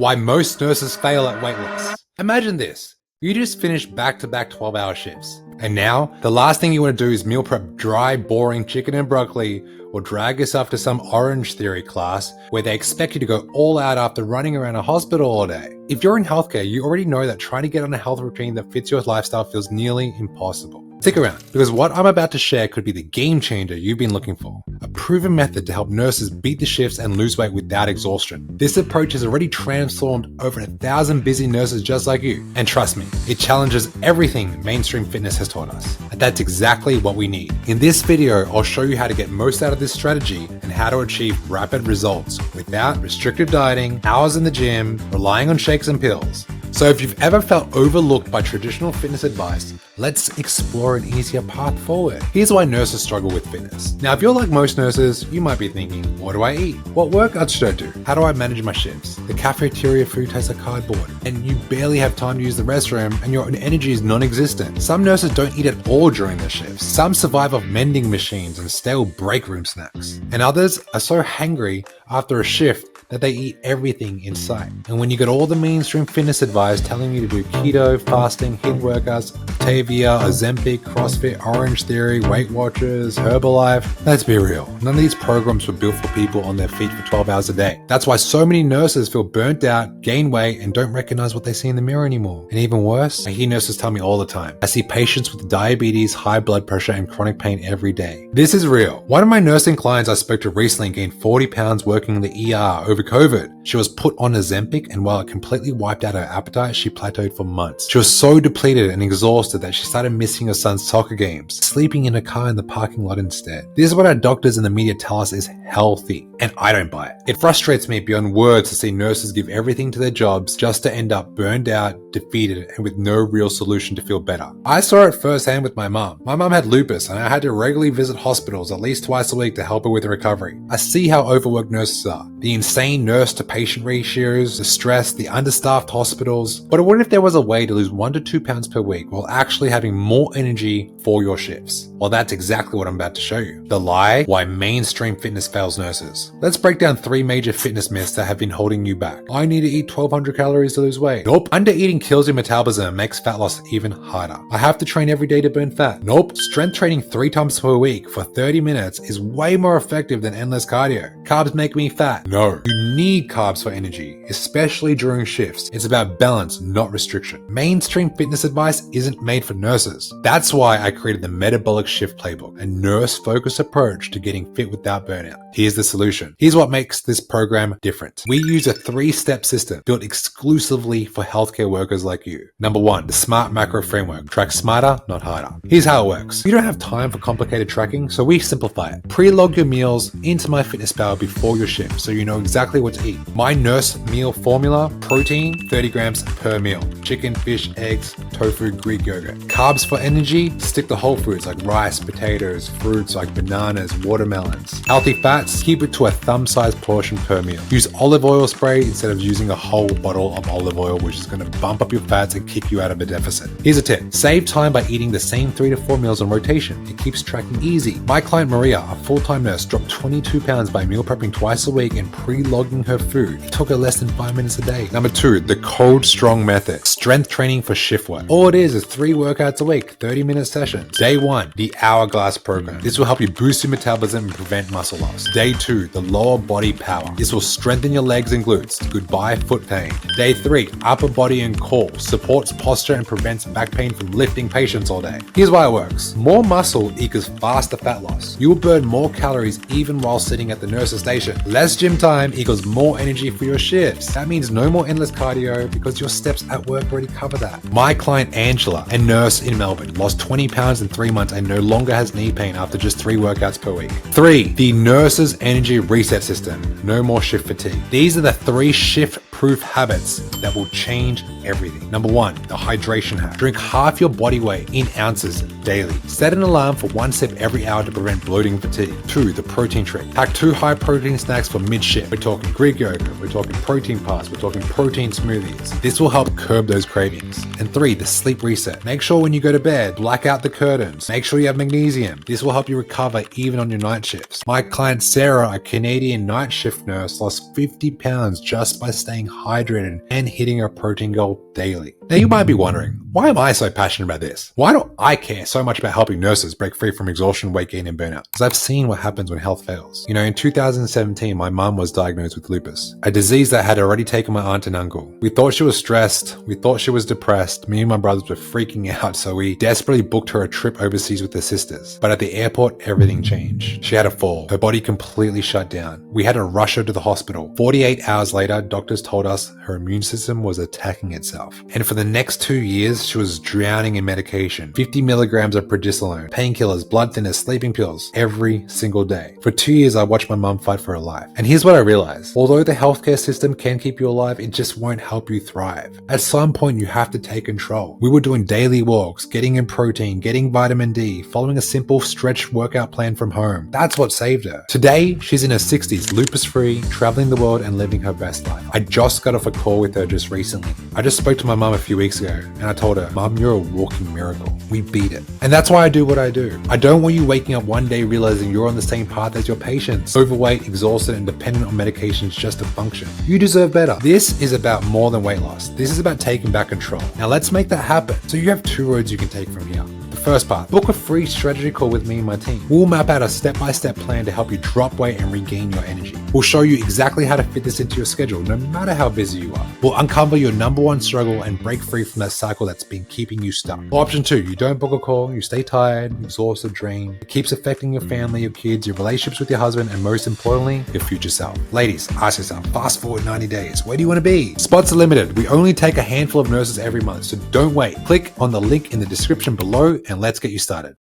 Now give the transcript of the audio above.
Why most nurses fail at weight loss. Imagine this. You just finished back-to-back 12-hour shifts. And now, the last thing you want to do is meal prep dry, boring chicken and broccoli, or drag yourself to some Orange Theory class where they expect you to go all out after running around a hospital all day. If you're in healthcare, you already know that trying to get on a health routine that fits your lifestyle feels nearly impossible. Stick around, because what I'm about to share could be the game changer you've been looking for. A proven method to help nurses beat the shifts and lose weight without exhaustion. This approach has already transformed over 1,000 busy nurses just like you. And trust me, it challenges everything mainstream fitness has taught us. And that's exactly what we need. In this video, I'll show you how to get most out of this strategy and how to achieve rapid results without restrictive dieting, hours in the gym, relying on shakes and pills. So if you've ever felt overlooked by traditional fitness advice, let's explore an easier path forward. Here's why nurses struggle with fitness. Now, if you're like most nurses, you might be thinking, what do I eat? What workouts should I do? How do I manage my shifts? The cafeteria food tastes like cardboard, and you barely have time to use the restroom, and your energy is non-existent. Some nurses don't eat at all during their shifts. Some survive off vending machines and stale break room snacks. And others are so hangry after a shift that they eat everything in sight. And when you get all the mainstream fitness advice telling you to do keto, fasting, HIIT workouts, Tavia, Ozempic, CrossFit, Orange Theory, Weight Watchers, Herbalife, let's be real, none of these programs were built for people on their feet for 12 hours a day. That's why so many nurses feel burnt out, gain weight, and don't recognize what they see in the mirror anymore. And even worse, I hear nurses tell me all the time, I see patients with diabetes, high blood pressure, and chronic pain every day. This is real. One of my nursing clients I spoke to recently gained 40 pounds working in the ER over COVID. She was put on Ozempic, and while it completely wiped out her appetite, she plateaued for months. She was so depleted and exhausted that she started missing her son's soccer games, sleeping in a car in the parking lot instead. This is what our doctors and the media tell us is healthy, and I don't buy it. It frustrates me beyond words to see nurses give everything to their jobs just to end up burned out, defeated, and with no real solution to feel better. I saw it firsthand with my mom. My mom had lupus, and I had to regularly visit hospitals at least twice a week to help her with recovery. I see how overworked nurses are. The insane nurse to patient ratios, the stress, the understaffed hospitals. But what if there was a way to lose 1 to 2 pounds per week while actually having more energy for your shifts? Well, that's exactly what I'm about to show you. The lie, why mainstream fitness fails nurses. Let's break down 3 major fitness myths that have been holding you back. I need to eat 1,200 calories to lose weight. Nope. Undereating kills your metabolism and makes fat loss even harder. I have to train every day to burn fat. Nope. Strength training 3 times per week for 30 minutes is way more effective than endless cardio. Carbs make me fat. No. You need carbs for energy, especially during shifts. It's about balance, not restriction. Mainstream fitness advice isn't made for nurses. That's why I created the Metabolic Shift Playbook, a nurse-focused approach to getting fit without burnout. Here's the solution. Here's what makes this program different. We use a 3-step system built exclusively for healthcare workers like you. Number 1, the SMART macro framework. Track smarter, not harder. Here's how it works. You don't have time for complicated tracking, so we simplify it. Pre-log your meals into MyFitnessPal before your shift, so you know exactly what to eat. My nurse meal formula: protein, 30 grams per meal. Chicken, fish, eggs, tofu, Greek yogurt. Carbs for energy: stick to whole foods like rice, potatoes, fruits like bananas, watermelons. Healthy fats: keep it to a thumb-sized portion per meal. Use olive oil spray instead of using a whole bottle of olive oil, which is going to bump up your fats and kick you out of a deficit. Here's a tip: save time by eating the same 3 to 4 meals on rotation. It keeps tracking easy. My client Maria, a full-time nurse, dropped 22 pounds by meal prepping twice a week and pre-logging her food. It took her less than 5 minutes a day. Number 2, the Cold Strong method. Strength training for shift work. All it is 3 workouts a week, 30-minute sessions. Day 1, the Hourglass program. This will help you boost your metabolism and prevent muscle loss. Day 2, the lower body power. This will strengthen your legs and glutes. Goodbye foot pain. Day 3, upper body and core. Supports posture and prevents back pain from lifting patients all day. Here's why it works. More muscle equals faster fat loss. You will burn more calories even while sitting at the nurse's station. Less gym time equals more energy for your shifts. That means no more endless cardio because your steps at work already cover that. My client Angela, a nurse in Melbourne, lost 20 pounds in 3 months and no longer has knee pain after just 3 workouts per week. 3, the nurse's energy reset system. No more shift fatigue. These are the 3 shift-proof habits that will change everything. Number 1, the hydration hack. Drink half your body weight in ounces daily. Set an alarm for 1 sip every hour to prevent bloating and fatigue. 2, the protein trick. Pack 2 high-protein snacks for mid-shift. We're talking Greek yogurt, we're talking protein bars, we're talking protein smoothies. This will help curb those cravings. And 3, the sleep reset. Make sure when you go to bed, black out the curtains. Make sure you have magnesium. This will help you recover even on your night shifts. My client Sarah, a Canadian night shift nurse, lost 50 pounds just by staying hydrated and hitting a protein goal daily. Now you might be wondering, why am I so passionate about this? Why do I care so much about helping nurses break free from exhaustion, weight gain, and burnout? Because I've seen what happens when health fails. In 2017, my mum was diagnosed with lupus, a disease that had already taken my aunt and uncle. We thought she was stressed, we thought she was depressed, me and my brothers were freaking out, so we desperately booked her a trip overseas with her sisters. But at the airport, everything changed. She had a fall. Her body completely shut down. We had to rush her to the hospital. 48 hours later, doctors told us her immune system was attacking itself. And for the next 2 years, she was drowning in medication. 50 milligrams of prednisolone, painkillers, blood thinners, sleeping pills, every single day. For 2 years, I watched my mum fight for her life. And here's what I realized. Although the healthcare system can keep you alive, it just won't help you thrive. At some point, you have to take control. We were doing daily walks, getting in protein, getting vitamin D, following a simple stretch workout plan from home. That's what saved her. Today, she's in her 60s, lupus-free, traveling the world and living her best life. I just got off a call with her just recently. I just spoke to my mum a few weeks ago and I told her, Mum, you're a walking miracle. We beat it. And that's why I do what I do. I don't want you waking up one day realizing you're on the same path as your patients, overweight, exhausted, and dependent on medications just to function. You deserve better. This is about more than weight loss. This is about taking back control. Now let's make that happen. So you have 2 roads you can take from here. The first part, book a free strategy call with me and my team. We'll map out a step-by-step plan to help you drop weight and regain your energy. We'll show you exactly how to fit this into your schedule, no matter how busy you are. We'll uncover your #1 struggle and break free from that cycle that's been keeping you stuck. Option 2, you don't book a call, you stay tired, exhausted, drained. It keeps affecting your family, your kids, your relationships with your husband, and most importantly, your future self. Ladies, ask yourself, fast forward 90 days, where do you want to be? Spots are limited. We only take a handful of nurses every month, so don't wait. Click on the link in the description below and let's get you started.